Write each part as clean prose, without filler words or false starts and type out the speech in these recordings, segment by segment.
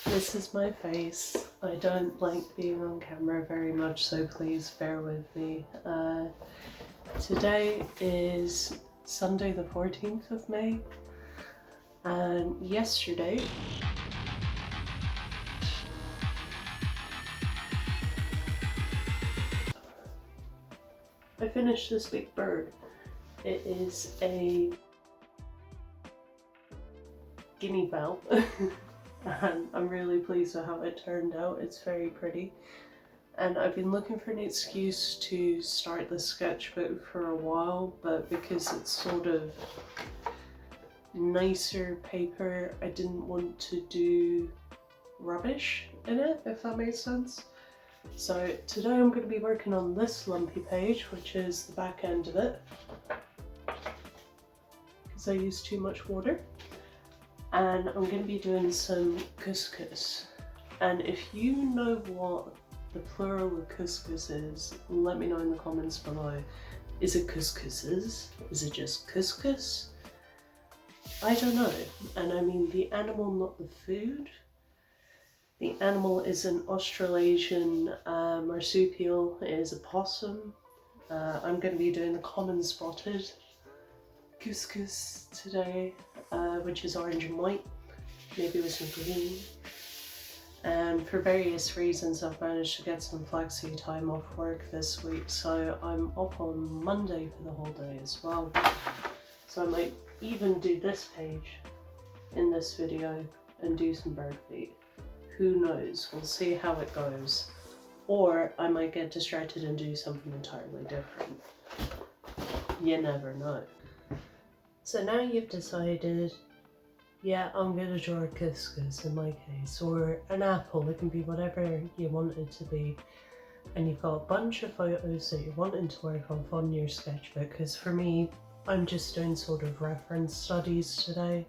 This is my face. I don't like being on camera very much, so please bear with me. Today is Sunday the 14th of May, and yesterday I finished this big bird. It is a guinea fowl. And I'm really pleased with how it turned out. It's very pretty. And I've been looking for an excuse to start the sketchbook for a while, but because it's sort of nicer paper, I didn't want to do rubbish in it, if that makes sense. So today I'm going to be working on this lumpy page, which is the back end of it, because I used too much water. And I'm going to be doing some CusCus. And if you know what the plural of CusCus is, let me know in the comments below. Is it CusCuses? Is it just CusCus? I don't know. And I mean the animal, not the food. The animal is an Australasian marsupial. It is a possum. I'm going to be doing the common spotted CusCus today, which is orange and white, maybe with some green. And for various reasons I've managed to get some flexi time off work this week, so I'm off on Monday for the whole day as well. So I might even do this page in this video and do some bird feet. Who knows, we'll see how it goes. Or I might get distracted and do something entirely different. You never know. So now you've decided, yeah, I'm going to draw a CusCus in my case, or an apple. It can be whatever you want it to be. And you've got a bunch of photos that you're wanting to work on your sketchbook, because for me, I'm just doing sort of reference studies today.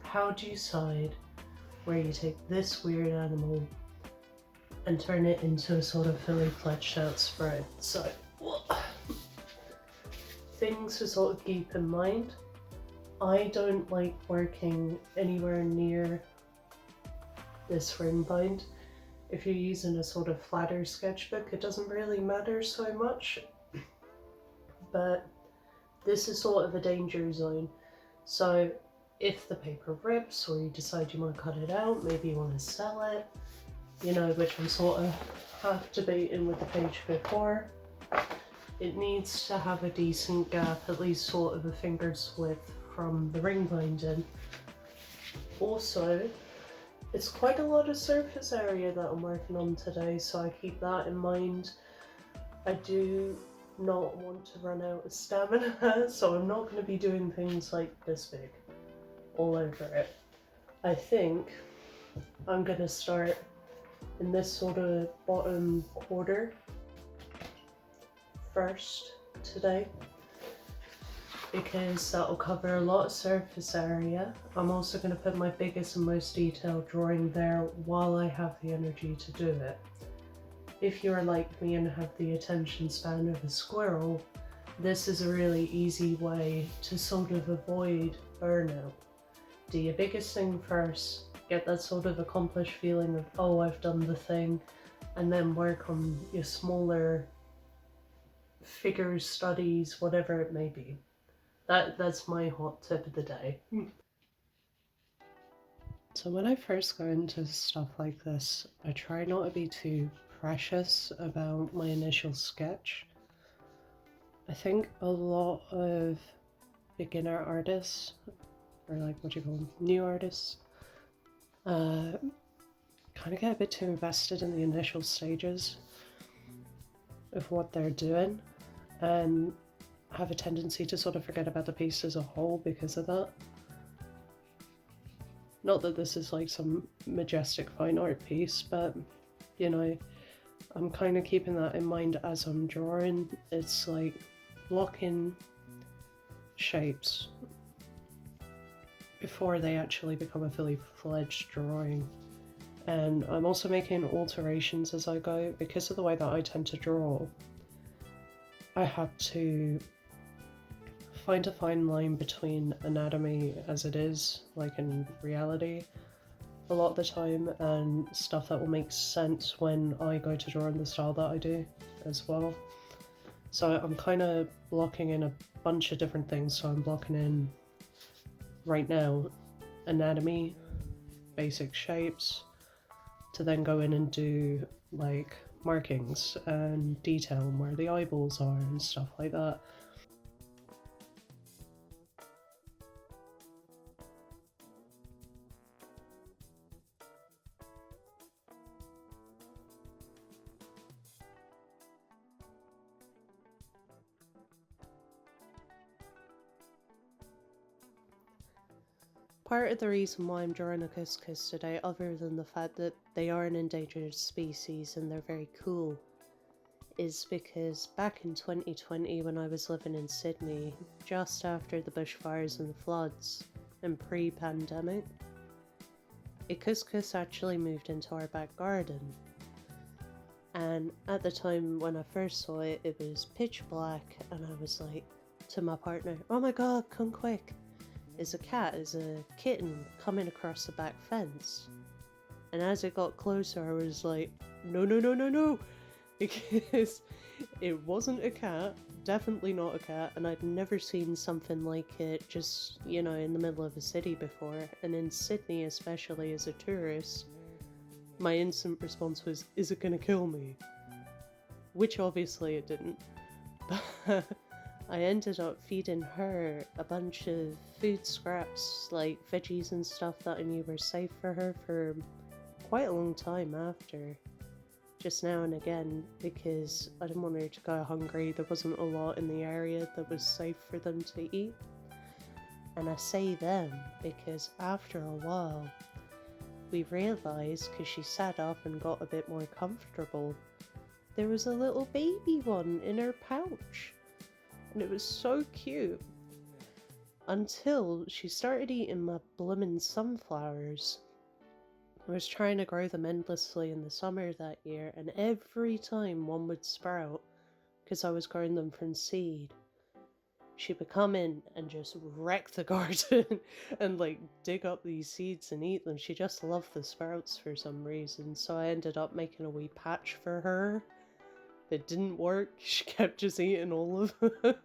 How do you decide where you take this weird animal and turn it into a sort of fully fleshed out spread? So, things to sort of keep in mind. I don't like working anywhere near this ring bind. If you're using a sort of flatter sketchbook, it doesn't really matter so much. But this is sort of a danger zone. So if the paper rips or you decide you want to cut it out, maybe you want to sell it, you know, which I'm sort of half debating with the page before, it needs to have a decent gap, at least sort of a finger's width from the ring binding. Also, it's quite a lot of surface area that I'm working on today, so I keep that in mind. I do not want to run out of stamina, so I'm not going to be doing things like this big all over it. I think I'm going to start in this sort of bottom quarter first today, because that'll cover a lot of surface area. I'm also going to put my biggest and most detailed drawing there while I have the energy to do it. If you're like me and have the attention span of a squirrel, this is a really easy way to sort of avoid burnout. Do your biggest thing first, get that sort of accomplished feeling of, oh, I've done the thing, and then work on your smaller figures, studies, whatever it may be. That's my hot tip of the day. So when I first go into stuff like this, I try not to be too precious about my initial sketch. I think a lot of beginner artists, or like what you call them, new artists, kind of get a bit too invested in the initial stages of what they're doing and have a tendency to sort of forget about the piece as a whole because of that. Not that this is like some majestic fine art piece, but you know, I'm kind of keeping that in mind as I'm drawing. It's like blocking shapes before they actually become a fully fledged drawing. And I'm also making alterations as I go. Because of the way that I tend to draw, I have to find a fine line between anatomy as it is, like in reality, a lot of the time, and stuff that will make sense when I go to draw in the style that I do as well. So I'm kind of blocking in a bunch of different things. So I'm blocking in right now anatomy, basic shapes, to then go in and do like markings and detail and where the eyeballs are and stuff like that. Part of the reason why I'm drawing a CusCus today, other than the fact that they are an endangered species and they're very cool, is because back in 2020 when I was living in Sydney, just after the bushfires and the floods, and pre-pandemic, a CusCus actually moved into our back garden. And at the time when I first saw it, it was pitch black, and I was like to my partner, "Oh my god, come quick! Is a kitten coming across the back fence." And as it got closer, I was like, "No, no, no, no, no!" Because it wasn't a cat, definitely not a cat, and I'd never seen something like it just, you know, in the middle of a city before. And in Sydney, especially as a tourist, my instant response was, "Is it gonna kill me?" Which obviously it didn't. But I ended up feeding her a bunch of food scraps, like veggies and stuff that I knew were safe for her for quite a long time after. Just now and again, because I didn't want her to go hungry. There wasn't a lot in the area that was safe for them to eat. And I say them because after a while, we realised, because she sat up and got a bit more comfortable, there was a little baby one in her pouch. And it was so cute. Until she started eating my bloomin' sunflowers. I was trying to grow them endlessly in the summer that year, and every time one would sprout, because I was growing them from seed, she would come in and just wreck the garden and like dig up these seeds and eat them. She just loved the sprouts for some reason, so I ended up making a wee patch for her. It didn't work, she kept just eating all of them.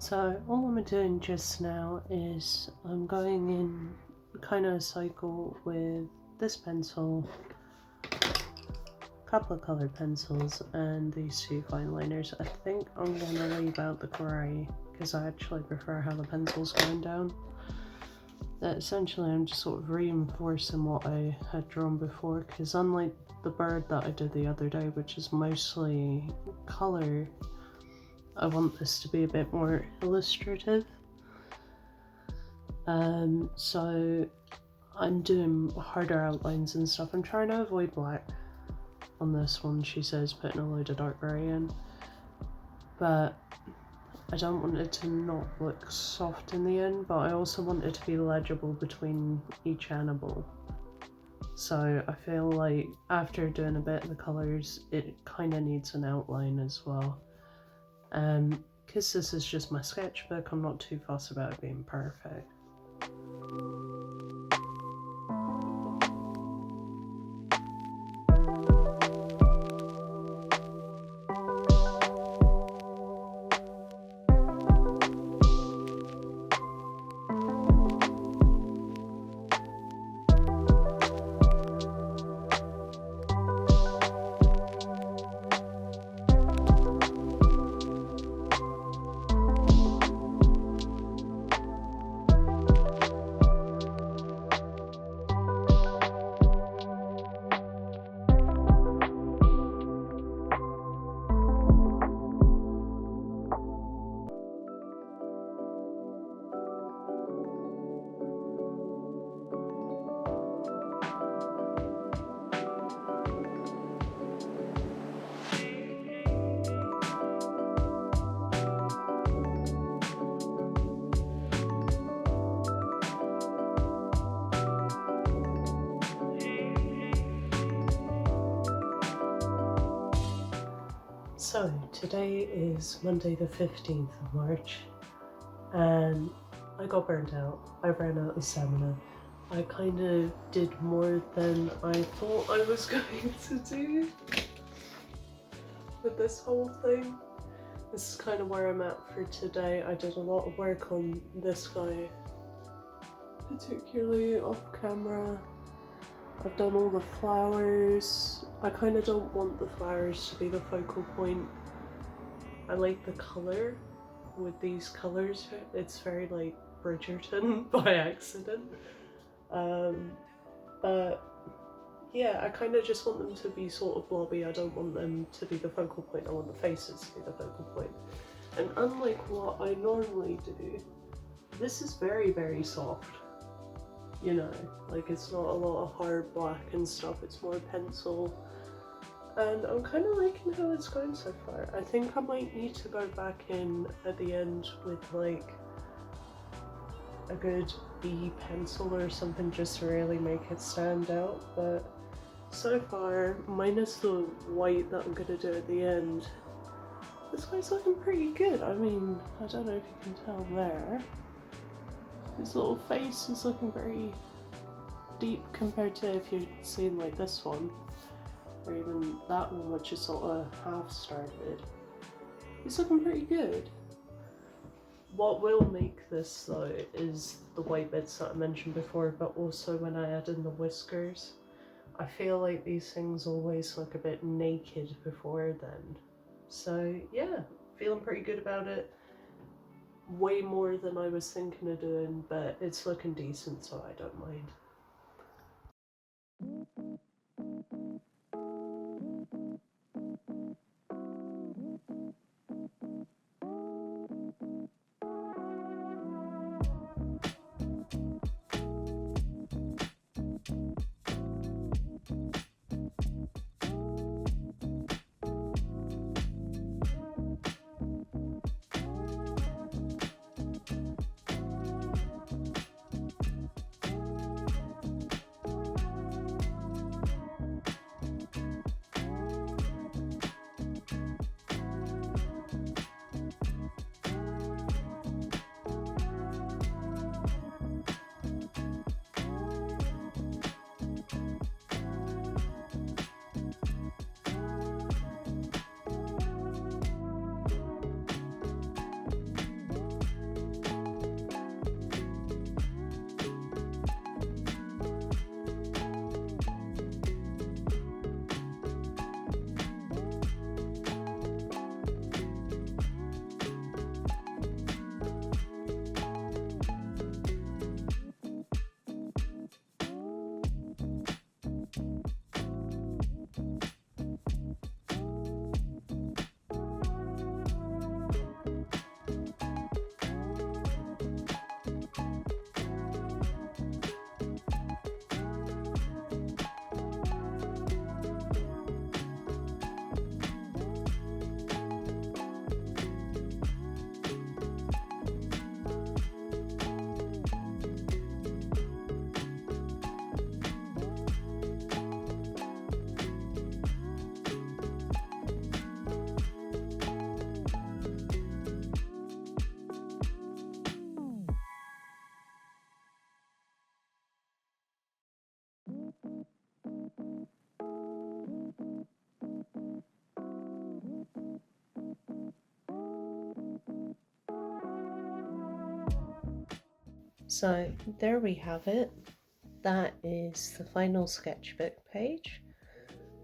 So all I'm doing just now is I'm going in kind of a cycle with this pencil, a couple of coloured pencils, and these two fine liners. I think I'm going to leave out the grey because I actually prefer how the pencil's going down. That essentially I'm just sort of reinforcing what I had drawn before, because unlike the bird that I did the other day, which is mostly colour, I want this to be a bit more illustrative. So I'm doing harder outlines and stuff. I'm trying to avoid black on this one, she says, putting a load of dark grey in. But I don't want it to not look soft in the end, but I also want it to be legible between each animal. So I feel like after doing a bit of the colours, it kind of needs an outline as well. Because this is just my sketchbook, I'm not too fussed about it being perfect. So today is Monday the 15th of March, and I got burnt out. I ran out of stamina. I kind of did more than I thought I was going to do with this whole thing. This is kind of where I'm at for today. I did a lot of work on this guy, particularly off camera. I've done all the flowers. I kind of don't want the flowers to be the focal point. I like the colour with these colours. It's very like Bridgerton by accident. But yeah, I kind of just want them to be sort of blobby. I don't want them to be the focal point. I want the faces to be the focal point. And unlike what I normally do, this is very, very soft. You know, like it's not a lot of hard black and stuff, it's more pencil. And I'm kind of liking how it's going so far. I think I might need to go back in at the end with like a good B pencil or something just to really make it stand out. But so far, minus the white that I'm going to do at the end, this guy's looking pretty good. I mean, I don't know if you can tell there. His little face is looking very deep compared to if you'd seen like this one, or even that one which is sort of half started. He's looking pretty good. What will make this though is the white bits that I mentioned before, but also when I add in the whiskers. I feel like these things always look a bit naked before then. So yeah, feeling pretty good about it. Way more than I was thinking of doing, but it's looking decent, so I don't mind. So there we have it. That is the final sketchbook page.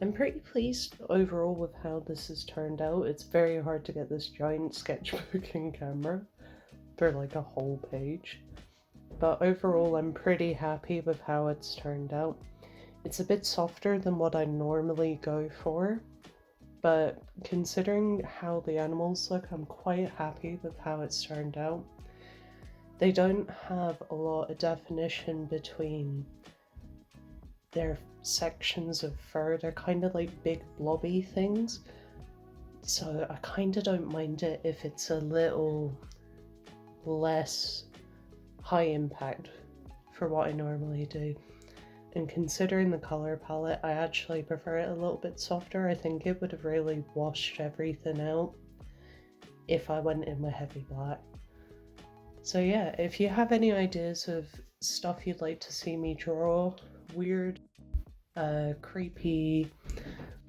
I'm pretty pleased overall with how this has turned out. It's very hard to get this giant sketchbook in camera for like a whole page. But overall I'm pretty happy with how it's turned out. It's a bit softer than what I normally go for, but considering how the animals look, I'm quite happy with how it's turned out. They don't have a lot of definition between their sections of fur. They're kind of like big blobby things, so I kind of don't mind it if it's a little less high impact for what I normally do. And considering the color palette, I actually prefer it a little bit softer. I think it would have really washed everything out if I went in with heavy black. So yeah, if you have any ideas of stuff you'd like to see me draw, weird, creepy,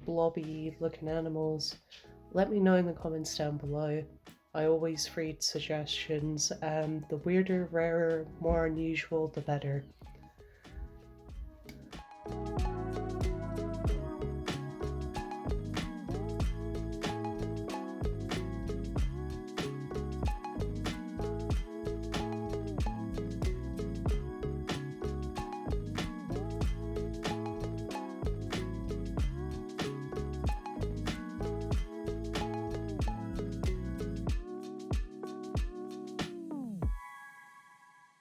blobby looking animals, let me know in the comments down below. I always read suggestions, and the weirder, rarer, more unusual, the better.